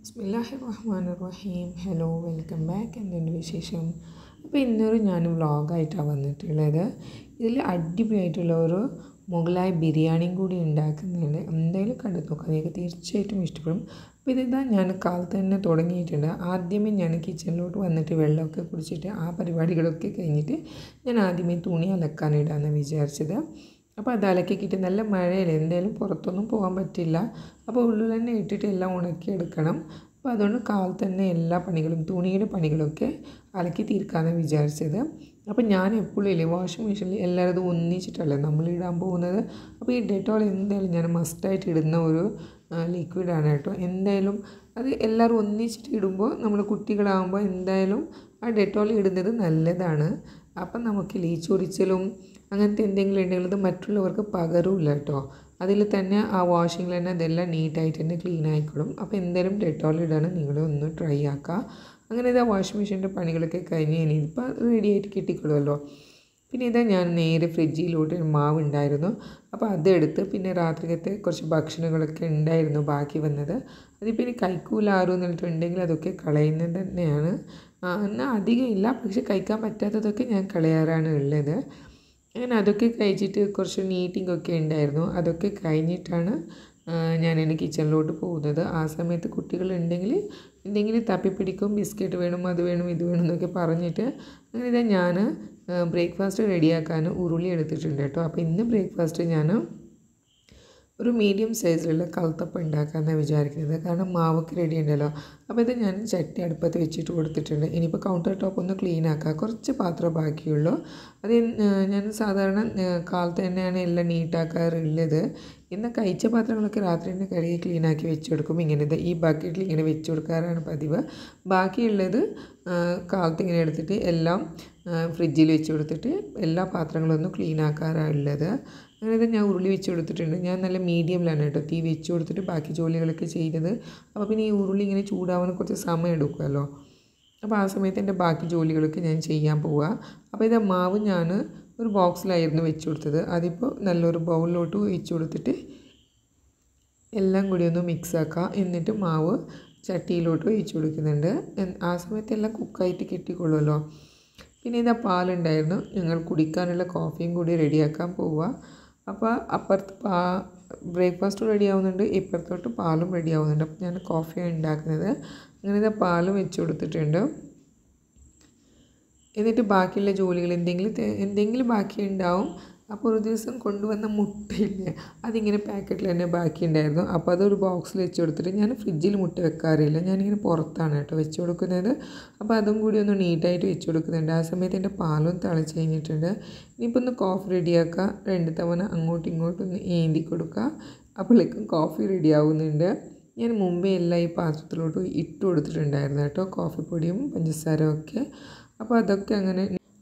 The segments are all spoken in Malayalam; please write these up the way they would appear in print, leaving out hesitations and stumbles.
ബിസ്മില്ലാഹിർ റഹ്മാനിർ റഹീം. Hello, welcome back. എന്തുണ്ട് വിശേഷം? അപ്പോൾ ഇന്നൊരു ഞാൻ വ്ളോഗായിട്ടാണ് വന്നിട്ടുള്ളത്. ഇതിൽ അടിപൊളിയായിട്ടുള്ള ഒരു മുഗലായി ബിരിയാണിയും കൂടി ഉണ്ടാക്കുന്നുണ്ട്. എന്തായാലും കണ്ടു നോക്കാം, നിങ്ങൾക്ക് തീർച്ചയായിട്ടും ഇഷ്ടപ്പെടും. അപ്പോൾ ഇതാ ഞാൻ കാലത്ത് തന്നെ തുടങ്ങിയിട്ടുണ്ട്. ആദ്യമേ ഞാൻ കിച്ചണിലോട്ട് വന്നിട്ട് വെള്ളമൊക്കെ കുടിച്ചിട്ട് ആ പരിപാടികളൊക്കെ കഴിഞ്ഞിട്ട് ഞാൻ ആദ്യമേ തുണി അലക്കാനിടാമെന്ന് വിചാരിച്ചത്. അപ്പോൾ അത് അലക്കിക്കിട്ട് നല്ല മഴയല്ലേ, എന്തായാലും പുറത്തൊന്നും പോകാൻ പറ്റില്ല. അപ്പോൾ ഉള്ളിൽ തന്നെ ഇട്ടിട്ട് എല്ലാം ഉണക്കിയെടുക്കണം. അപ്പോൾ അതുകൊണ്ട് കാലത്ത് തന്നെ എല്ലാ പണികളും തുണിയുടെ പണികളൊക്കെ അലക്കി തീർക്കാമെന്ന് വിചാരിച്ചത്. അപ്പോൾ ഞാൻ എപ്പോഴും ഇല്ലേ വാഷിംഗ് മെഷീനിൽ എല്ലാവരും ഒന്നിച്ചിട്ടല്ലേ നമ്മൾ ഇടാൻ പോകുന്നത്. അപ്പോൾ ഈ ഡെറ്റോൾ എന്തായാലും ഞാൻ മസ്റ്റായിട്ട് ഇടുന്ന ഒരു ലിക്വിഡാണ് കേട്ടോ. എന്തായാലും അത് എല്ലാവരും ഒന്നിച്ചിട്ട് ഇടുമ്പോൾ നമ്മൾ കുട്ടികളാകുമ്പോൾ എന്തായാലും ആ ഡെറ്റോൾ ഇടുന്നത് നല്ലതാണ്. അപ്പം നമുക്ക് ചൊറിച്ചിലും അങ്ങനത്തെ എന്തെങ്കിലും ഉണ്ടെങ്കിൽ അത് മറ്റുള്ളവർക്ക് പകരുമില്ല കേട്ടോ. അതിൽ തന്നെ ആ വാഷിങ്ങിൽ തന്നെ അതെല്ലാം നീറ്റായിട്ട് തന്നെ ക്ലീൻ ആയിക്കോളും. അപ്പോൾ എന്തായാലും ഡെറ്റോൾ ഇടാൻ നിങ്ങൾ ഒന്ന് ട്രൈ ആക്കുക. അങ്ങനെ ഇതാ വാഷിംഗ് മെഷീൻ്റെ പണികളൊക്കെ കഴിഞ്ഞ് ഇനിയിപ്പോൾ റെഡി ആയിട്ട് കിട്ടിക്കൊള്ളുമല്ലോ. പിന്നെ ഇതാ ഞാൻ നേരെ ഫ്രിഡ്ജിലോട്ട് മാവ് ഉണ്ടായിരുന്നു. അപ്പോൾ അതെടുത്ത് പിന്നെ രാത്രിക്കത്തെ കുറച്ച് ഭക്ഷണങ്ങളൊക്കെ ഉണ്ടായിരുന്നു ബാക്കി വന്നത്. അതിപ്പോൾ ഇനി കഴിക്കൂലാരും എന്നിട്ടുണ്ടെങ്കിൽ അതൊക്കെ കളയുന്നത് തന്നെയാണ്. എന്നാൽ അധികം ഇല്ല, പക്ഷെ കഴിക്കാൻ പറ്റാത്തതൊക്കെ ഞാൻ കളയാറാണ് ഉള്ളത്. അങ്ങനെ അതൊക്കെ കഴിച്ചിട്ട് കുറച്ച് മീറ്റിംഗ് ഒക്കെ ഉണ്ടായിരുന്നു. അതൊക്കെ കഴിഞ്ഞിട്ടാണ് ഞാൻ എൻ്റെ കിച്ചണിലോട്ട് പോകുന്നത്. ആ സമയത്ത് കുട്ടികളുണ്ടെങ്കിൽ എന്തെങ്കിലും തപ്പിപ്പിടിക്കും, ബിസ്ക്കറ്റ് വേണം, അത് വേണം, ഇത് വേണം എന്നൊക്കെ പറഞ്ഞിട്ട് അങ്ങനെ ഇതാ ഞാൻ ബ്രേക്ക്ഫാസ്റ്റ് റെഡിയാക്കാൻ ഉരുളി എടുത്തിട്ടുണ്ട് കേട്ടോ. അപ്പോൾ ഇന്ന് ബ്രേക്ക്ഫാസ്റ്റ് ഞാൻ ഒരു മീഡിയം സൈസിലുള്ള കൽത്തപ്പം ഉണ്ടാക്കാമെന്നാണ് വിചാരിക്കുന്നത്. കാരണം മാവൊക്കെ റെഡി ഉണ്ടല്ലോ. അപ്പോൾ ഇത് ഞാൻ ചട്ടി അടുപ്പത്ത് വെച്ചിട്ട് കൊടുത്തിട്ടുണ്ട്. ഇനിയിപ്പോൾ കൗണ്ടർ ടോപ്പ് ഒന്ന് ക്ലീൻ ആക്കുക, കുറച്ച് പാത്രം ബാക്കിയുള്ളൂ. അത് ഞാൻ സാധാരണ കാലത്ത് തന്നെയാണ് എല്ലാം നീറ്റാക്കാറുള്ളത്. ഇന്ന് കഴിച്ച പാത്രങ്ങളൊക്കെ രാത്രി തന്നെ കഴുകി ക്ലീനാക്കി വെച്ച് കൊടുക്കും. ഇങ്ങനെ ഈ ബക്കറ്റിൽ ഇങ്ങനെ വെച്ച് കൊടുക്കാറാണ് പതിവ്. ബാക്കിയുള്ളത് കാലത്ത് ഇങ്ങനെ എടുത്തിട്ട് എല്ലാം ഫ്രിഡ്ജിൽ വെച്ച് കൊടുത്തിട്ട് എല്ലാ പാത്രങ്ങളൊന്നും ക്ലീൻ ആക്കാറുള്ളത്. അങ്ങനെ ഇത് ഞാൻ ഉരുളി വെച്ച് കൊടുത്തിട്ടുണ്ട്. ഞാൻ നല്ല മീഡിയമിലാണ് കേട്ടോ തീ വെച്ച് കൊടുത്തിട്ട് ബാക്കി ജോലികളൊക്കെ ചെയ്യുന്നത്. അപ്പോൾ പിന്നെ ഈ ഉരുളി ഇങ്ങനെ ചൂടാവാൻ കുറച്ച് സമയം എടുക്കുമല്ലോ. അപ്പോൾ ആ സമയത്ത് എൻ്റെ ബാക്കി ജോലികളൊക്കെ ഞാൻ ചെയ്യാൻ പോവുക. അപ്പോൾ ഇത് മാവ് ഞാൻ ഒരു ബോക്സിലായിരുന്നു വെച്ച് കൊടുത്തത്. അതിപ്പോൾ നല്ലൊരു ബൗളിലോട്ട് ഒഴിച്ച് കൊടുത്തിട്ട് എല്ലാം കൂടി ഒന്ന് മിക്സ് ആക്കുക. എന്നിട്ട് മാവ് ചട്ടിയിലോട്ട് ഒഴിച്ച് കൊടുക്കുന്നുണ്ട്. ആ സമയത്ത് എല്ലാം കുക്കായിട്ട് കിട്ടിക്കൊള്ളുമല്ലോ. പിന്നെ ഇതാ പാലുണ്ടായിരുന്നു, ഞങ്ങൾ കുടിക്കാനുള്ള കോഫിയും കൂടി റെഡിയാക്കാൻ പോവുക. അപ്പോൾ അപ്പുറത്ത് ബ്രേക്ക്ഫാസ്റ്റ് റെഡി ആവുന്നുണ്ട്, ഇപ്പുറത്തോട്ട് പാലും റെഡി ആവുന്നുണ്ട്. അപ്പോൾ ഞാൻ കോഫിയാണ് ഉണ്ടാക്കുന്നത്. അങ്ങനെ ഇതാ പാലും വെച്ച് കൊടുത്തിട്ടുണ്ട്. എന്നിട്ട് ബാക്കിയുള്ള ജോലികൾ എന്തെങ്കിലും ബാക്കി ഉണ്ടാവും. അപ്പോൾ ഒരു ദിവസം കൊണ്ടുവന്ന മുട്ടയില്ലേ, അതിങ്ങനെ പാക്കറ്റിൽ തന്നെ ബാക്കി ഉണ്ടായിരുന്നു. അപ്പോൾ അതൊരു ബോക്സിൽ വെച്ച് കൊടുത്തിട്ട് ഞാൻ ഫ്രിഡ്ജിൽ മുട്ട വെക്കാറില്ല, ഞാനിങ്ങനെ പുറത്താണ് കേട്ടോ വെച്ച് കൊടുക്കുന്നത്. അപ്പോൾ അതും കൂടി ഒന്ന് നീറ്റായിട്ട് വെച്ച് കൊടുക്കുന്നുണ്ട്. ആ സമയത്ത് എൻ്റെ പാലും തിളച്ച് കഴിഞ്ഞിട്ടുണ്ട്. ഇനിയിപ്പോൾ ഒന്ന് കോഫി റെഡിയാക്കുക, 2 തവണ അങ്ങോട്ടും ഇങ്ങോട്ടും ഒന്ന് ഏന്തി കൊടുക്കുക. അപ്പോഴേക്കും കോഫി റെഡി ആവുന്നുണ്ട്. ഞാൻ മുമ്പേ എല്ലാം ഈ പാത്രത്തിലോട്ട് ഇട്ട് കൊടുത്തിട്ടുണ്ടായിരുന്നു കേട്ടോ, കോഫിപ്പൊടിയും പഞ്ചസാരയും ഒക്കെ. അപ്പോൾ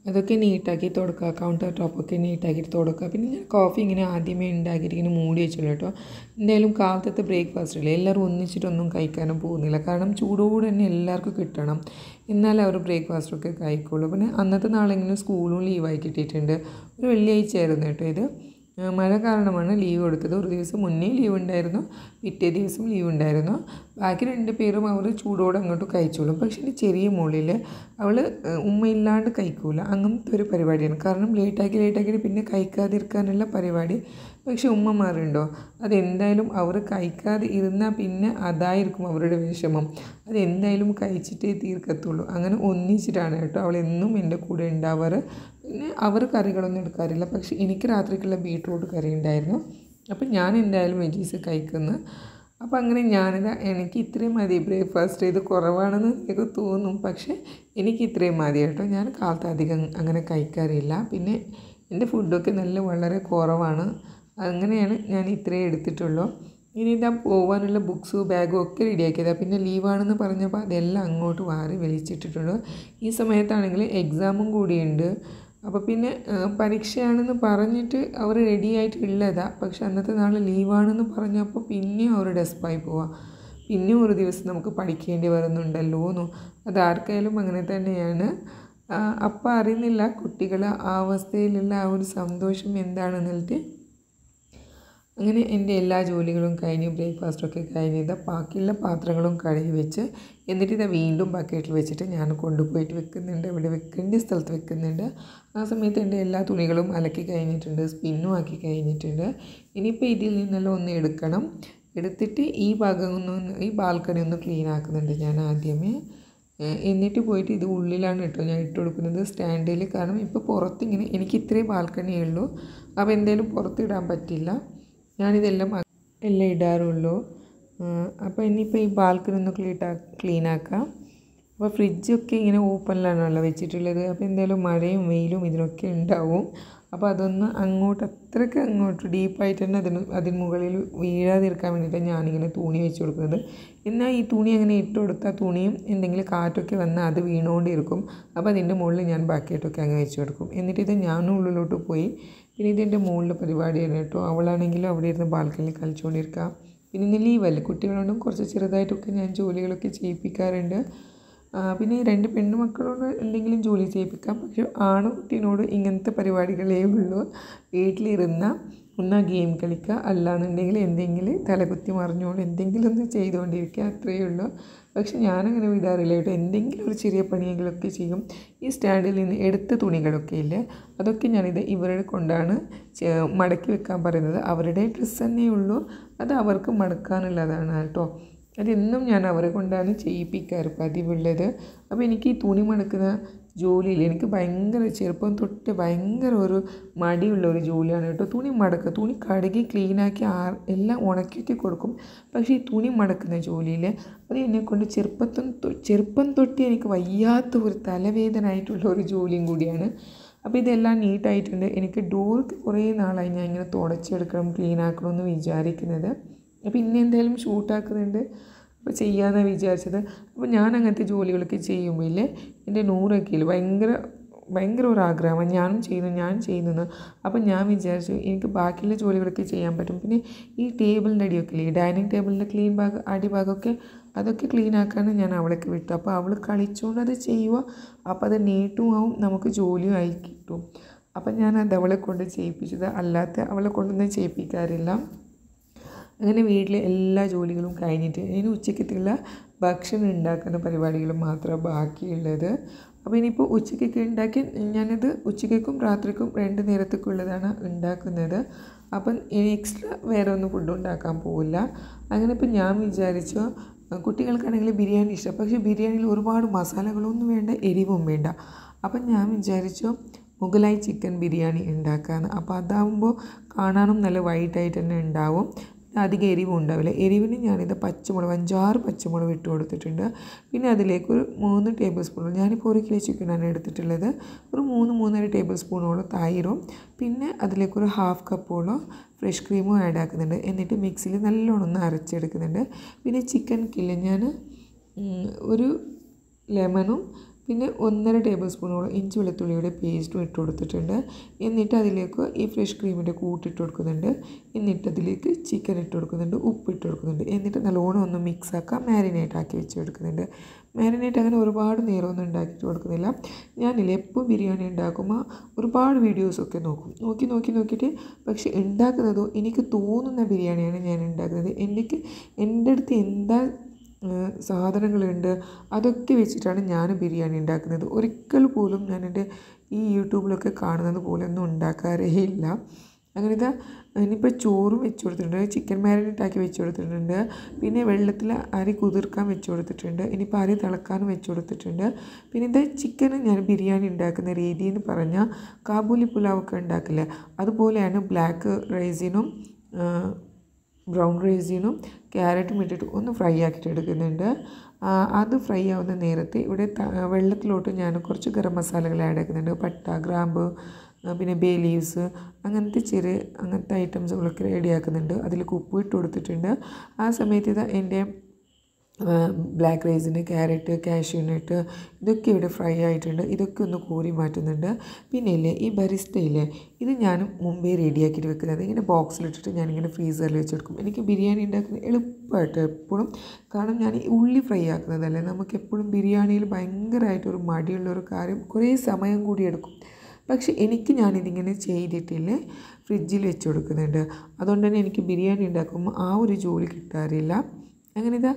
അതൊക്കെ നീറ്റാക്കി തുടക്കുക, കൗണ്ടർ ടോപ്പൊക്കെ നീറ്റാക്കിയിട്ട് തുടക്കുക. പിന്നെ ഞാൻ കോഫി ഇങ്ങനെ ആദ്യമേ ഉണ്ടാക്കിയിട്ട് ഇങ്ങനെ മൂടി വെച്ചുള്ളൂ കേട്ടോ. എന്തായാലും കാലത്തെ ബ്രേക്ക്ഫാസ്റ്റ് ഇല്ല, എല്ലാവരും ഒന്നിച്ചിട്ടൊന്നും കഴിക്കാനും പോകുന്നില്ല. കാരണം ചൂടോടെ തന്നെ എല്ലാവർക്കും കിട്ടണം, എന്നാലേ അവർ ബ്രേക്ക്ഫാസ്റ്റൊക്കെ കഴിക്കുള്ളൂ. പിന്നെ അന്നത്തെ നാളെങ്കിലും സ്കൂളും ലീവായി കിട്ടിയിട്ടുണ്ട്. ഒരു വെള്ളിയാഴ്ച ആയിരുന്നു കേട്ടോ ഇത്. മഴ കാരണമാണ് ലീവ് കൊടുത്തത്. ഒരു ദിവസം മുന്നേ ലീവ് ഉണ്ടായിരുന്നു, പിറ്റേ ദിവസം ലീവ് ഉണ്ടായിരുന്നു. ബാക്കി 2 പേരും അവർ ചൂടോടെ അങ്ങോട്ട് കഴിച്ചോളും. പക്ഷേ എൻ്റെ ചെറിയ മുകളിൽ അവൾ ഉമ്മയില്ലാണ്ട് കഴിക്കൂല, അങ്ങനത്തെ ഒരു പരിപാടിയാണ്. കാരണം ലേറ്റാക്കി പിന്നെ കഴിക്കാതിരിക്കാനുള്ള പരിപാടി. പക്ഷേ ഉമ്മമാരുണ്ടോ, അതെന്തായാലും അവർ കഴിക്കാതെ ഇരുന്നാൽ പിന്നെ അതായിരിക്കും അവരുടെ വിഷമം. അതെന്തായാലും കഴിച്ചിട്ടേ തീർക്കത്തുള്ളൂ. അങ്ങനെ ഒന്നിച്ചിട്ടാണ് കേട്ടോ അവൾ എന്നും എൻ്റെ കൂടെ ഉണ്ടാവാറ്. പിന്നെ അവർ കറികളൊന്നും എടുക്കാറില്ല. പക്ഷേ എനിക്ക് രാത്രിക്കുള്ള ബീട്രൂട്ട് കറി ഉണ്ടായിരുന്നു. അപ്പം ഞാൻ എന്തായാലും വെജീസ് കഴിക്കുന്നു. അപ്പോൾ അങ്ങനെ എനിക്ക് ഇത്രയും മതി ബ്രേക്ക്ഫാസ്റ്റ്. ഇത് കുറവാണെന്ന് എനിക്ക് തോന്നും, പക്ഷേ എനിക്ക് ഇത്രയും മതി കേട്ടോ. ഞാൻ കാലത്ത് അധികം അങ്ങനെ കഴിക്കാറില്ല. പിന്നെ എൻ്റെ ഫുഡൊക്കെ വളരെ കുറവാണ്. അങ്ങനെയാണ് ഞാൻ ഇത്രയും എടുത്തിട്ടുള്ളൂ. ഇനി ഇതാ പോകാനുള്ള ബുക്സും ബാഗും ഒക്കെ റെഡിയാക്കിയതാണ്. പിന്നെ ലീവാണെന്ന് പറഞ്ഞപ്പോൾ അതെല്ലാം അങ്ങോട്ട് വാരി വലിച്ചിട്ടിട്ടുള്ളൂ. ഈ സമയത്താണെങ്കിൽ എക്സാമും കൂടിയുണ്ട്. അപ്പോൾ പിന്നെ പരീക്ഷയാണെന്ന് പറഞ്ഞിട്ട് അവർ റെഡി ആയിട്ടുള്ളതാണ്. പക്ഷെ അന്നത്തെ നാൾ ലീവാണെന്ന് പറഞ്ഞപ്പോൾ പിന്നെയും അവർ ഡെസ്പായി പോവാം. പിന്നെയും ഒരു ദിവസം നമുക്ക് പഠിക്കേണ്ടി വരുന്നുണ്ടല്ലോ എന്നു. അതാർക്കായാലും അങ്ങനെ തന്നെയാണ്. അപ്പം അറിയുന്നില്ല കുട്ടികൾ ആ അവസ്ഥയിലുള്ള ആ ഒരു സന്തോഷം എന്താണെന്നിട്ട്. അങ്ങനെ എൻ്റെ എല്ലാ ജോലികളും കഴിഞ്ഞ് ബ്രേക്ക്ഫാസ്റ്റൊക്കെ കഴിഞ്ഞ് ബാക്കിയുള്ള പാത്രങ്ങളും കഴുകി വെച്ച് എന്നിട്ട് വീണ്ടും ബക്കറ്റിൽ വെച്ചിട്ട് ഞാൻ കൊണ്ടുപോയിട്ട് വെക്കുന്നുണ്ട്. ഇവിടെ വെക്കേണ്ട സ്ഥലത്ത് വെക്കുന്നുണ്ട്. ആ സമയത്ത് എൻ്റെ എല്ലാ തുണികളും അലക്കി കഴിഞ്ഞിട്ടുണ്ട്, സ്പിന്നും ആക്കി കഴിഞ്ഞിട്ടുണ്ട്. ഇനിയിപ്പോൾ ഇതിൽ നിന്നെല്ലാം ഒന്ന് എടുക്കണം. എടുത്തിട്ട് ഈ ബാൽക്കണി ഒന്ന് ക്ലീൻ ആക്കുന്നുണ്ട് ഞാൻ ആദ്യമേ. എന്നിട്ട് പോയിട്ട് ഇത് ഉള്ളിലാണ് ഞാൻ ഇട്ട് കൊടുക്കുന്നത് സ്റ്റാൻഡിൽ. കാരണം ഇപ്പോൾ പുറത്തിങ്ങനെ എനിക്ക് ഇത്രയും ബാൽക്കണിയേ ഉള്ളൂ. അപ്പോൾ എന്തായാലും പുറത്തിടാൻ പറ്റില്ല. ഞാനിതെല്ലാം ഇടാറുള്ളൂ. അപ്പോൾ ഇനിയിപ്പോൾ ഈ ബാൽക്കണി ഒന്ന് ക്ലീൻ ആക്കാം. അപ്പോൾ ഫ്രിഡ്ജൊക്കെ ഇങ്ങനെ ഓപ്പണിലാണല്ലോ വെച്ചിട്ടുള്ളത്. അപ്പോൾ എന്തായാലും മഴയും വെയിലും ഇതിനൊക്കെ ഉണ്ടാവും. അപ്പോൾ അതൊന്ന് അത്രയ്ക്ക് അങ്ങോട്ട് ഡീപ്പായിട്ട് തന്നെ അതിന് മുകളിൽ വീഴാതിരിക്കാൻ വേണ്ടിയിട്ടാണ് ഞാനിങ്ങനെ തുണി വെച്ച് കൊടുക്കുന്നത്. എന്നാൽ ഈ തുണി അങ്ങനെ ഇട്ട് കൊടുത്താൽ തുണിയും എന്തെങ്കിലും കാറ്റൊക്കെ വന്നാൽ അത് വീണുകൊണ്ടിരിക്കും. അപ്പോൾ അതിൻ്റെ മുകളിൽ ഞാൻ ബക്കറ്റൊക്കെ അങ്ങ് വെച്ച് കൊടുക്കും. എന്നിട്ട് ഞാനും ഉള്ളിലോട്ട് പോയി. പിന്നെ ഇതെൻ്റെ മുകളിലെ പരിപാടിയാണ് കേട്ടോ. അവളാണെങ്കിലും അവിടെ ഇരുന്ന് ബാൽക്കണിയിൽ കളിച്ചുകൊണ്ടിരിക്കുക. പിന്നെ ഇന്ന് ലീവല്ലേ, കുട്ടികളോടും കുറച്ച് ചെറുതായിട്ടൊക്കെ ഞാൻ ജോലികളൊക്കെ ചെയ്യിപ്പിക്കാറുണ്ട്. പിന്നെ 2 പെണ്ണുമക്കളോട് എന്തെങ്കിലും ജോലി ചെയ്യിപ്പിക്കാം. പക്ഷേ ആൺകുട്ടീനോട് ഇങ്ങനത്തെ പരിപാടികളേ ഉള്ളൂ. വീട്ടിലിരുന്ന ഒന്ന് ഗെയിം കളിക്കുക, അല്ലാന്നുണ്ടെങ്കിൽ എന്തെങ്കിലും തലകുത്തി മറിഞ്ഞുകൊണ്ട് എന്തെങ്കിലും ഒന്ന് ചെയ്തുകൊണ്ടിരിക്കുക, അത്രയേ ഉള്ളൂ. പക്ഷെ ഞാനങ്ങനെ വിടാറില്ല കേട്ടോ. എന്തെങ്കിലും ഒരു ചെറിയ പണിയെങ്കിലൊക്കെ ചെയ്യും. ഈ സ്റ്റാൻഡിൽ നിന്ന് എടുത്ത തുണികളൊക്കെ ഇല്ലേ, അതൊക്കെ ഞാനിത് ഇവരുടെ കൊണ്ടാണ് മടക്കി വെക്കാൻ പറയുന്നത്. അവരുടെ ഡ്രസ്സ് തന്നെ ഉള്ളൂ, അത് അവർക്ക് മടക്കാനുള്ളതാണ് കേട്ടോ. അതെന്നും ഞാൻ അവരെ കൊണ്ടാണ് ചെയ്യിപ്പിക്കാറ് പതിവുള്ളത്. അപ്പോൾ എനിക്ക് ഈ തുണി മടക്കുന്ന ജോലിയിൽ എനിക്ക് ചെറുപ്പം തൊട്ട് ഭയങ്കര ഒരു മടിയുള്ള ഒരു ജോലിയാണ് കേട്ടോ. തുണി മടക്കുക, തുണി കഴുകി ക്ലീനാക്കി എല്ലാം ഉണക്കിയൊക്കെ കൊടുക്കും. പക്ഷേ ഈ തുണി മടക്കുന്ന ജോലിയിൽ അത് എന്നെക്കൊണ്ട് ചെറുപ്പം തൊട്ട് എനിക്ക് വയ്യാത്ത ഒരു തലവേദന ആയിട്ടുള്ള ഒരു ജോലിയും കൂടിയാണ്. അപ്പോൾ ഇതെല്ലാം നീറ്റായിട്ടുണ്ട്. എനിക്ക് ഡോർക്ക് കുറേ നാളായി ഞാൻ ഇങ്ങനെ തുടച്ചെടുക്കണം, ക്ലീൻ ആക്കണമെന്ന് വിചാരിക്കുന്നത്. അപ്പോൾ ഇന്ന് എന്തായാലും ഷൂട്ടാക്കുന്നുണ്ട്, അപ്പോൾ ചെയ്യാമെന്നാണ് വിചാരിച്ചത്. അപ്പോൾ ഞാൻ അങ്ങനത്തെ ജോലികളൊക്കെ ചെയ്യുമ്പോൾ ഇല്ലേ, എൻ്റെ നൂറൊക്കെ ഭയങ്കര ഒരു ആഗ്രഹമാണ് ഞാൻ ചെയ്യുന്നു. അപ്പോൾ ഞാൻ വിചാരിച്ചു എനിക്ക് ബാക്കിയുള്ള ജോലികളൊക്കെ ചെയ്യാൻ പറ്റും. പിന്നെ ഈ ടേബിളിൻ്റെ അടിയൊക്കെ ഇല്ലേ, ഡൈനിങ് ടേബിളിൻ്റെ അടിഭാഗമൊക്കെ അതൊക്കെ ക്ലീൻ ആക്കാണ് ഞാൻ അവളൊക്കെ വിട്ടു. അപ്പോൾ അവൾ കളിച്ചുകൊണ്ട് അത് ചെയ്യുക. അപ്പോൾ അത് നീട്ടും ആവും, നമുക്ക് ജോലിയും ആയി കിട്ടും. അപ്പം ഞാനത് അവളെ കൊണ്ട് ചെയ്യിപ്പിച്ചത്, അല്ലാത്ത അവളെ കൊണ്ടൊന്നും ചെയ്യിപ്പിക്കാറില്ല. അങ്ങനെ വീട്ടിലെ എല്ലാ ജോലികളും കഴിഞ്ഞിട്ട് ഇനി ഉച്ചയ്ക്കത്തുള്ള ഭക്ഷണം ഉണ്ടാക്കുന്ന പരിപാടികളും മാത്രമേ ബാക്കിയുള്ളത്. അപ്പോൾ ഇനിയിപ്പോൾ ഉച്ചയ്ക്കൊക്കെ ഉണ്ടാക്കി ഞാനത് ഉച്ചയ്ക്കും രാത്രിക്കും 2 നേരത്തേക്കുള്ളതാണ് ഉണ്ടാക്കുന്നത്. അപ്പം ഇനി എക്സ്ട്രാ വേറെ ഒന്നും ഫുഡ് ഉണ്ടാക്കാൻ പോവില്ല. അങ്ങനെ ഇപ്പോൾ ഞാൻ വിചാരിച്ചു കുട്ടികൾക്കാണെങ്കിൽ ബിരിയാണി ഇഷ്ടം, പക്ഷേ ബിരിയാണിയിൽ ഒരുപാട് മസാലകളൊന്നും വേണ്ട, എരിവും വേണ്ട. അപ്പം ഞാൻ വിചാരിച്ചു മുഗലായി ചിക്കൻ ബിരിയാണി ഉണ്ടാക്കാമെന്ന്. അപ്പോൾ അതാകുമ്പോൾ കാണാനും നല്ല വൈറ്റായിട്ട് തന്നെ ഉണ്ടാവും, അധികം എരിവും ഉണ്ടാവില്ല. എരിവിന് ഞാനിത് 5-6 പച്ചമുളക് ഇട്ട് കൊടുത്തിട്ടുണ്ട്. പിന്നെ അതിലേക്ക് ഒരു 3 ടേബിൾ സ്പൂൺ, ഞാനിപ്പോൾ 1 കിലോ ചിക്കനാണ് എടുത്തിട്ടുള്ളത്, ഒരു 3-3.5 ടേബിൾ സ്പൂണോളം തൈരും പിന്നെ അതിലേക്കൊരു 1/2 കപ്പോളം ഫ്രഷ് ക്രീമും ആഡ് ആക്കുന്നുണ്ട്. എന്നിട്ട് മിക്സിയിൽ നല്ലോണം ഒന്ന് അരച്ചെടുക്കുന്നുണ്ട്. പിന്നെ ചിക്കൻക്കില്ല ഞാൻ ഒരു ലെമണും പിന്നെ 1.5 ടേബിൾ സ്പൂണോളം ഇഞ്ചി വെളുത്തുള്ളിയുടെ പേസ്റ്റും ഇട്ട് കൊടുത്തിട്ടുണ്ട്. എന്നിട്ട് അതിലേക്ക് ഈ ഫ്രഷ് ക്രീമിൻ്റെ കൂട്ടിട്ട് കൊടുക്കുന്നുണ്ട്. എന്നിട്ട് അതിലേക്ക് ചിക്കൻ ഇട്ട് കൊടുക്കുന്നുണ്ട്, ഉപ്പിട്ട് കൊടുക്കുന്നുണ്ട്. എന്നിട്ട് നല്ലോണം ഒന്ന് മിക്സ് ആക്കുക, മാരിനേറ്റ് ആക്കി വെച്ച് കൊടുക്കുന്നുണ്ട്. മാരിനേറ്റ് അങ്ങനെ ഒരുപാട് നേരമൊന്നും ഉണ്ടാക്കിയിട്ട് കൊടുക്കുന്നില്ല. ഞാനില്ലേ എപ്പോൾ ബിരിയാണി ഉണ്ടാക്കുമ്പോൾ ഒരുപാട് വീഡിയോസൊക്കെ നോക്കിയിട്ട് പക്ഷെ ഉണ്ടാക്കുന്നതോ എനിക്ക് തോന്നുന്ന ബിരിയാണിയാണ് ഞാൻ ഉണ്ടാക്കുന്നത്. എൻ്റെ അടുത്ത് എന്താ സാധനങ്ങളുണ്ട് അതൊക്കെ വെച്ചിട്ടാണ് ഞാൻ ബിരിയാണി ഉണ്ടാക്കുന്നത്. ഒരിക്കൽ പോലും ഞാൻ എൻ്റെ ഈ യൂട്യൂബിലൊക്കെ കാണുന്നത് പോലെ ഒന്നും ഉണ്ടാക്കാറേ ഇല്ല. അങ്ങനെ ഇനിയിപ്പോൾ ചോറും വെച്ച് കൊടുത്തിട്ടുണ്ട്, ചിക്കൻ മാരിനേറ്റ് ആക്കി വെച്ച് കൊടുത്തിട്ടുണ്ട്. പിന്നെ വെള്ളത്തിൽ അരി കുതിർക്കാൻ വെച്ച് കൊടുത്തിട്ടുണ്ട്. ഇനിയിപ്പോൾ അരി തിളക്കാനും വെച്ച് കൊടുത്തിട്ടുണ്ട്. പിന്നെ ചിക്കൻ ഞാൻ ബിരിയാണി ഉണ്ടാക്കുന്ന രീതി എന്ന് പറഞ്ഞാൽ കാബൂലി പുലാവൊക്കെ ഉണ്ടാക്കില്ലേ, അതുപോലെയാണ് ബ്ലാക്ക് റൈസിനും ബ്രൗൺ റൈസിനും ക്യാരറ്റും ഇട്ടിട്ട് ഒന്ന് ഫ്രൈ ആക്കിയിട്ട് എടുക്കുന്നുണ്ട്. അത് ഫ്രൈ ആവുന്ന നേരത്തെ ഇവിടെ വെള്ളത്തിലോട്ട് ഞാൻ കുറച്ച് ഗരം മസാലകൾ ആഡ് ആക്കുന്നുണ്ട്. പട്ട, ഗ്രാമ്പ്, പിന്നെ ബേ ലീവ്സ് അങ്ങനത്തെ ഐറ്റംസുകളൊക്കെ റെഡിയാക്കുന്നുണ്ട്. അതിലേക്ക് ഉപ്പ് ഇട്ട് കൊടുത്തിട്ടുണ്ട്. ആ സമയത്ത് എൻ്റെ ബ്ലാക്ക് റൈസിന് ക്യാരറ്റ്, കാഷ്യൂനട്ട് ഇതൊക്കെ ഇവിടെ ഫ്രൈ ആയിട്ടുണ്ട്. ഇതൊക്കെ ഒന്ന് കോരി മാറ്റുന്നുണ്ട്. പിന്നെ ഇല്ലേ ഈ ബരിസ്റ്റയില്ലേ, ഇത് ഞാൻ മുമ്പേ റെഡിയാക്കിയിട്ട് വെക്കുന്നത്. ഇങ്ങനെ ബോക്സിലിട്ടിട്ട് ഞാനിങ്ങനെ ഫ്രീസറിൽ വെച്ചെടുക്കും. എനിക്ക് ബിരിയാണി ഉണ്ടാക്കുന്നത് എളുപ്പമായിട്ട് എപ്പോഴും, കാരണം ഞാൻ ഈ ഉള്ളി ഫ്രൈ ആക്കുന്നതല്ലേ, നമുക്കെപ്പോഴും ബിരിയാണിയിൽ ഭയങ്കരമായിട്ടൊരു മടിയുള്ളൊരു കാര്യം, കുറേ സമയം കൂടി എടുക്കും. പക്ഷേ ഞാനിതിങ്ങനെ ചെയ്തിട്ടില്ല, ഫ്രിഡ്ജിൽ വെച്ച് കൊടുക്കുന്നുണ്ട്. അതുകൊണ്ട് തന്നെ എനിക്ക് ബിരിയാണി ഉണ്ടാക്കുമ്പോൾ ആ ഒരു ജോലി കിട്ടാറില്ല. അങ്ങനെ ഇതാ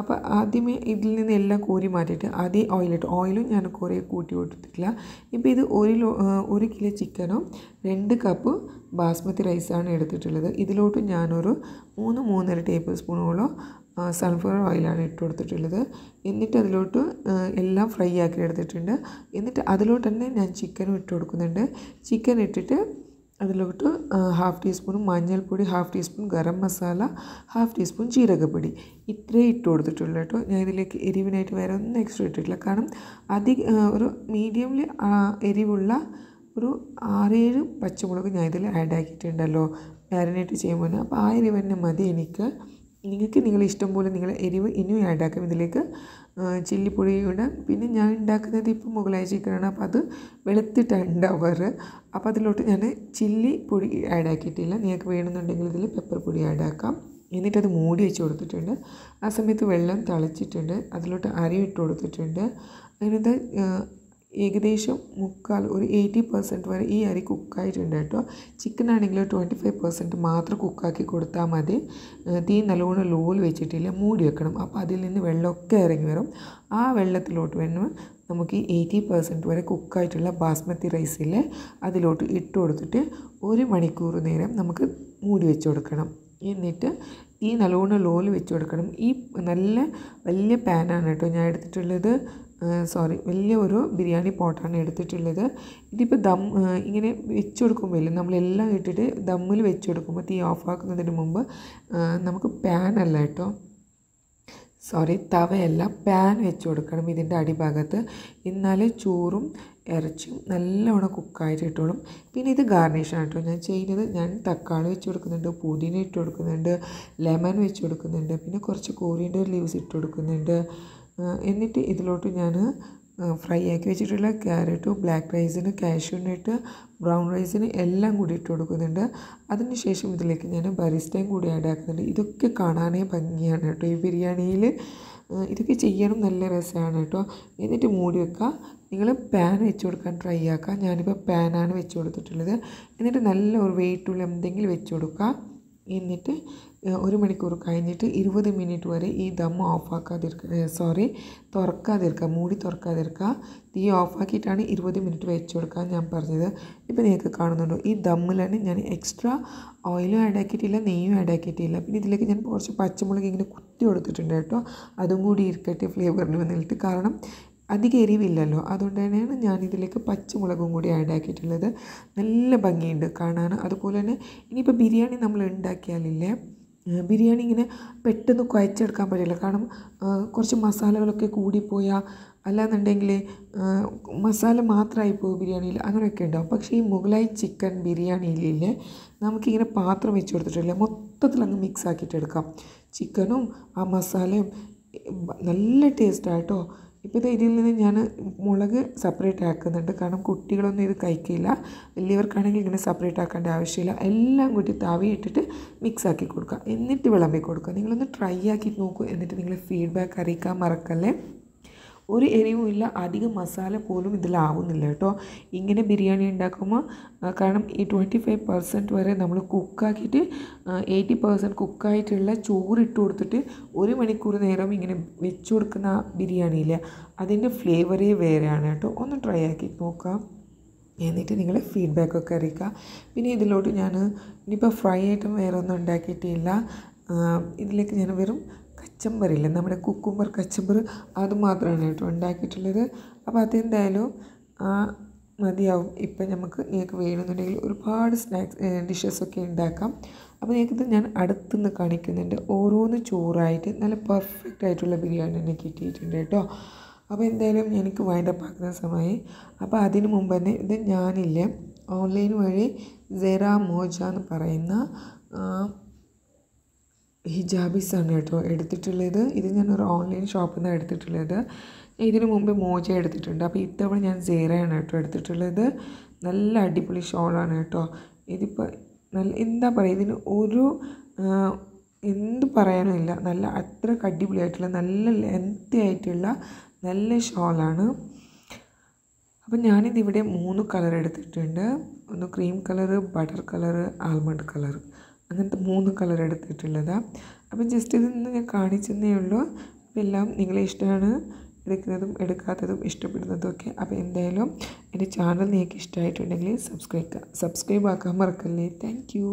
അപ്പോൾ ആദ്യമേ ഇതിൽ നിന്ന് എല്ലാം കോരി മാറ്റിയിട്ട് ആദ്യം ഓയിലും ഞാൻ കുറേ കൂട്ടി കൊടുത്തിട്ടില്ല. ഇപ്പോൾ ഇത് 1 കിലോ ചിക്കനും 2 കപ്പ് ബാസ്മതി റൈസാണ് എടുത്തിട്ടുള്ളത്. ഇതിലോട്ട് ഞാനൊരു 3-3.5 ടേബിൾ സ്പൂണോളം സൺഫ്ലവർ ഓയിലാണ് ഇട്ട് കൊടുത്തിട്ടുള്ളത്. എന്നിട്ട് അതിലോട്ട് എല്ലാം ഫ്രൈ ആക്കി എടുത്തിട്ടുണ്ട്. എന്നിട്ട് അതിലോട്ട് തന്നെ ഞാൻ ചിക്കനും ഇട്ട് കൊടുക്കുന്നുണ്ട്. ചിക്കൻ ഇട്ടിട്ട് അതിലോട്ട് 1/2 ടീസ്പൂൺ മഞ്ഞൾപ്പൊടി, 1/2 ടീസ്പൂൺ ഗരം മസാല, 1/2 ടീസ്പൂൺ ജീരകപ്പൊടി, ഇത്രയും ഇട്ട് കൊടുത്തിട്ടുള്ളൂ കേട്ടോ. ഞാൻ ഇതിലേക്ക് എരിവിനായിട്ട് വേറെ ഒന്നും എക്സ്ട്രാ ഇട്ടിട്ടില്ല. കാരണം ഒരു മീഡിയമിൽ എരിവുള്ള ഒരു 6-7 പച്ചമുളക് ഞാൻ ഇതിൽ ആഡ് ആക്കിയിട്ടുണ്ടല്ലോ മാരിനേറ്റ് ചെയ്യുമ്പോൾ. അപ്പോൾ ആ എരിവ് തന്നെ മതി എനിക്ക്. നിങ്ങൾക്ക് നിങ്ങളുടെ ഇഷ്ടം പോലെ നിങ്ങൾ എരിവ് ഇനിയും ആഡ് ആക്കാം. ഇതിലേക്ക് ചില്ലിപ്പൊടിയുടെ പിന്നെ ഞാൻ ഉണ്ടാക്കുന്നത് ഇപ്പോൾ മുഗലായി ചിക്കനാണ്, അപ്പോൾ അത് വെളുത്തിട്ടാണ് ഉണ്ടാവാറ്. അപ്പോൾ അതിലോട്ട് ഞാൻ ചില്ലി പൊടി ആഡ് ആക്കിയിട്ടില്ല. നിങ്ങൾക്ക് വേണമെന്നുണ്ടെങ്കിൽ ഇതിൽ പെപ്പർ പൊടി ആഡ് ആക്കാം. എന്നിട്ടത് മൂടി വെച്ച് കൊടുത്തിട്ടുണ്ട്. ആ സമയത്ത് വെള്ളം തിളച്ചിട്ടുണ്ട്. അതിലോട്ട് അരി ഇട്ട് കൊടുത്തിട്ടുണ്ട്. അങ്ങനത്തെ ഏകദേശം ഒരു 80% വരെ ഈ അരി കുക്കായിട്ടുണ്ട് കേട്ടോ. ചിക്കൻ ആണെങ്കിൽ 25% മാത്രം കുക്കാക്കി കൊടുത്താൽ മതി. തീ നല്ലോണം ലോയിൽ വെച്ചിട്ടില്ല, മൂടി വെക്കണം. അപ്പോൾ അതിൽ നിന്ന് വെള്ളമൊക്കെ ഇറങ്ങി വരും. ആ വെള്ളത്തിലോട്ട് വേണം നമുക്ക് ഈ 80% വരെ കുക്കായിട്ടുള്ള ബാസ്മതി റൈസില്ലേ അതിലോട്ട് ഇട്ട് കൊടുത്തിട്ട് 1 മണിക്കൂർ നേരം നമുക്ക് മൂടി വെച്ച് കൊടുക്കണം. എന്നിട്ട് ഈ നല്ലോണം ലോയിൽ വെച്ച് കൊടുക്കണം. ഈ നല്ല വലിയ പാനാണ് കേട്ടോ ഞാൻ എടുത്തിട്ടുള്ളത്. വലിയ ഒരു ബിരിയാണി പോട്ടാണ് എടുത്തിട്ടുള്ളത്. ഇതിപ്പോൾ ഇങ്ങനെ വെച്ച് കൊടുക്കുമ്പോൾ നമ്മളെല്ലാം ഇട്ടിട്ട് ദമ്മിൽ വെച്ച് കൊടുക്കുമ്പോൾ തീ ഓഫാക്കുന്നതിന് മുമ്പ് നമുക്ക് പാനല്ല കേട്ടോ, തവയല്ല, പാൻ വെച്ച് കൊടുക്കണം ഇതിൻ്റെ അടിഭാഗത്ത്. എന്നാലേ ചോറും ഇറച്ചിയും നല്ലോണം കുക്കായിട്ട് ഇട്ടോളും. പിന്നെ ഇത് ഗാർണിഷാണ് കേട്ടോ ഞാൻ ചെയ്യുന്നത്. ഞാൻ തക്കാളി വെച്ച് കൊടുക്കുന്നുണ്ട്, പുതിന ഇട്ട് കൊടുക്കുന്നുണ്ട്, ലെമൺ വെച്ച് കൊടുക്കുന്നുണ്ട്, പിന്നെ കുറച്ച് കോറിയൻഡർ ലീവ്സ് ഇട്ട് കൊടുക്കുന്നുണ്ട്. എന്നിട്ട് ഇതിലോട്ട് ഞാൻ ഫ്രൈ ആക്കി വെച്ചിട്ടുള്ള ക്യാരറ്റും ബ്ലാക്ക് റൈസിന്, കാഷ്യൂനട്ട്, ബ്രൗൺ റൈസിന് എല്ലാം കൂടി ഇട്ട് കൊടുക്കുന്നുണ്ട്. അതിനുശേഷം ഇതിലേക്ക് ഞാൻ ബറിസ്റ്റയും കൂടി ആഡ് ആക്കുന്നുണ്ട്. ഇതൊക്കെ കാണാനേ ഭംഗിയാണ് കേട്ടോ ഈ ബിരിയാണിയിൽ. ഇതൊക്കെ ചെയ്യാനും നല്ല രസമാണ് കേട്ടോ. എന്നിട്ട് മൂടി വെക്കുക. നിങ്ങൾ പാൻ വെച്ച് കൊടുക്കാൻ ട്രൈ ആക്കുക. ഞാനിപ്പോൾ പാനാണ് വെച്ച് കൊടുത്തിട്ടുള്ളത്. എന്നിട്ട് നല്ല ഒരു വെയിറ്റുള്ള എന്തെങ്കിലും വെച്ച് കൊടുക്കുക. എന്നിട്ട് 1 മണിക്കൂർ കഴിഞ്ഞിട്ട് 20 മിനിറ്റ് വരെ ഈ ദം തുറക്കാതിരിക്കുക, മൂടി തുറക്കാതിരിക്കുക. തീ ഓഫാക്കിയിട്ടാണ് 20 മിനിറ്റ് വെച്ച് കൊടുക്കാൻ ഞാൻ പറഞ്ഞത്. ഇപ്പോൾ നിങ്ങൾക്ക് കാണുന്നുണ്ടോ ഈ ദമ്മിൽ തന്നെ ഞാൻ എക്സ്ട്രാ ഓയിലും ആഡ് ആക്കിയിട്ടില്ല, നെയ്യും ആഡ് ആക്കിയിട്ടില്ല. പിന്നെ ഇതിലേക്ക് ഞാൻ കുറച്ച് പച്ചമുളക് ഇങ്ങനെ കുത്തി കൊടുത്തിട്ടുണ്ട് കേട്ടോ. അതും കൂടി ഇരിക്കട്ടെ ഫ്ലേവറിന് വന്നിട്ട്. കാരണം അധികം എരിവില്ലല്ലോ, അതുകൊണ്ട് തന്നെയാണ് ഞാനിതിലേക്ക് പച്ചമുളകും കൂടി ആഡ് ആക്കിയിട്ടുള്ളത്. നല്ല ഭംഗിയുണ്ട് കാണാൻ. അതുപോലെ തന്നെ ഇനിയിപ്പോൾ ബിരിയാണി നമ്മൾ ഉണ്ടാക്കിയാലില്ലേ, ബിരിയാണി ഇങ്ങനെ പെട്ടെന്ന് കുഴച്ചെടുക്കാൻ പറ്റില്ല. കാരണം കുറച്ച് മസാലകളൊക്കെ കൂടിപ്പോയാൽ, അല്ലാന്നുണ്ടെങ്കിൽ മസാല മാത്രമായി പോകും ബിരിയാണിയിൽ, അങ്ങനെയൊക്കെ ഉണ്ടാവും. പക്ഷേ ഈ മുഗലായി ചിക്കൻ ബിരിയാണിയിലില്ലേ നമുക്കിങ്ങനെ പാത്രം വെച്ച് കൊടുത്തിട്ടില്ല, മൊത്തത്തിൽ അങ്ങ് മിക്സ് ആക്കിയിട്ടെടുക്കാം. ചിക്കനും ആ മസാലയും നല്ല ടേസ്റ്റായിട്ടോ. ഇപ്പോൾ ഇതിൽ നിന്ന് ഞാൻ മുളക് സെപ്പറേറ്റ് ആക്കുന്നുണ്ട്. കാരണം കുട്ടികളൊന്നും ഇത് കഴിക്കില്ല, വലിയവർക്കാണെങ്കിൽ ഇങ്ങനെ സെപ്പറേറ്റ് ആക്കേണ്ട ആവശ്യമില്ല. എല്ലാം കൂടി തവിയിട്ടിട്ട് മിക്സ് ആക്കി കൊടുക്കുക, എന്നിട്ട് വിളമ്പി കൊടുക്കുക. നിങ്ങളൊന്ന് ട്രൈ ആക്കി നോക്കൂ. എന്നിട്ട് നിങ്ങൾ ഫീഡ്ബാക്ക് അറിയിക്കാൻ മറക്കല്ലേ. ഒരു എരിവുമില്ല, അധികം മസാല പോലും ഇതിലാവുന്നില്ല കേട്ടോ ഇങ്ങനെ ബിരിയാണി ഉണ്ടാക്കുമ്പോൾ. കാരണം ഈ 25% വരെ നമ്മൾ കുക്കാക്കിയിട്ട് 80% കുക്കായിട്ടുള്ള ചോറിട്ട് കൊടുത്തിട്ട് 1 മണിക്കൂർ നേരം ഇങ്ങനെ വെച്ച് കൊടുക്കുന്ന ബിരിയാണിയില്ല, അതിൻ്റെ ഫ്ലേവറേ വേറെയാണ് കേട്ടോ. ഒന്ന് ട്രൈ ആക്കി നോക്കാം. എന്നിട്ട് നിങ്ങൾ ഫീഡ്ബാക്കൊക്കെ അറിയിക്കുക. പിന്നെ ഇതിലോട്ട് ഞാൻ ഇനിയിപ്പോൾ ഫ്രൈ ഐറ്റം വേറെ ഒന്നും ഉണ്ടാക്കിയിട്ടില്ല. ഇതിലേക്ക് ഞാൻ വെറും കച്ചമ്പറില്ല, നമ്മുടെ കുക്കുംബർ കച്ചമ്പർ, അത് മാത്രമാണ് കേട്ടോ ഉണ്ടാക്കിയിട്ടുള്ളത്. അപ്പോൾ അതെന്തായാലും മതിയാവും. ഇപ്പം നിങ്ങൾക്ക് വേണമെന്നുണ്ടെങ്കിൽ ഒരുപാട് ഡിഷസൊക്കെ ഉണ്ടാക്കാം. അപ്പോൾ നിങ്ങൾക്കിത് ഞാൻ അടുത്തുനിന്ന് കാണിക്കുന്നുണ്ട്. ഓരോന്ന് ചോറായിട്ട് നല്ല പെർഫെക്റ്റ് ആയിട്ടുള്ള ബിരിയാണി തന്നെ കിട്ടിയിട്ടുണ്ട് കേട്ടോ. അപ്പോൾ എന്തായാലും എനിക്ക് വൈൻഡപ്പ് ആക്കുന്ന സമയമായി. അപ്പോൾ അതിന് മുമ്പ് തന്നെ ഇത് ഞാനില്ലേ ഓൺലൈൻ വഴി സെറാ മോജ എന്ന് പറയുന്ന ഹിജാബീസാണ് കേട്ടോ എടുത്തിട്ടുള്ളത്. ഇത് ഞാനൊരു ഓൺലൈൻ ഷോപ്പിൽ നിന്നാണ് എടുത്തിട്ടുള്ളത്. ഇതിന് മുമ്പ് മോജ എടുത്തിട്ടുണ്ട്. അപ്പോൾ ഇത്തവണ ഞാൻ സെറയാണ് കേട്ടോ എടുത്തിട്ടുള്ളത്. നല്ല അടിപൊളി ഷോളാണ് കേട്ടോ. ഇതിപ്പോൾ നല്ല എന്താ പറയുക, ഇതിന് ഒരു എന്ത് പറയാനുമില്ല, നല്ല അത്രയ്ക്ക് അടിപൊളിയായിട്ടുള്ള നല്ല ലെങ്തി ആയിട്ടുള്ള നല്ല ഷോളാണ്. അപ്പോൾ ഞാനിതിവിടെ 3 കളർ എടുത്തിട്ടുണ്ട്. ഒന്ന് cream colour, butter colour, almond colour, അങ്ങനത്തെ 3 കളർ എടുത്തിട്ടുള്ളതാണ്. അപ്പോൾ ജസ്റ്റ് ഇതൊന്ന് ഞാൻ കാണിച്ചെന്നേ ഉള്ളൂ. അപ്പോൾ എല്ലാം നിങ്ങളെ ഇഷ്ടമാണ്, എടുക്കുന്നതും എടുക്കാത്തതും ഇഷ്ടപ്പെടുന്നതും ഒക്കെ. അപ്പോൾ എന്തായാലും എൻ്റെ ചാനൽ നിങ്ങൾക്ക് ഇഷ്ടമായിട്ടുണ്ടെങ്കിൽ സബ്സ്ക്രൈബ് ആക്കാൻ മറക്കല്ലേ. Thank you.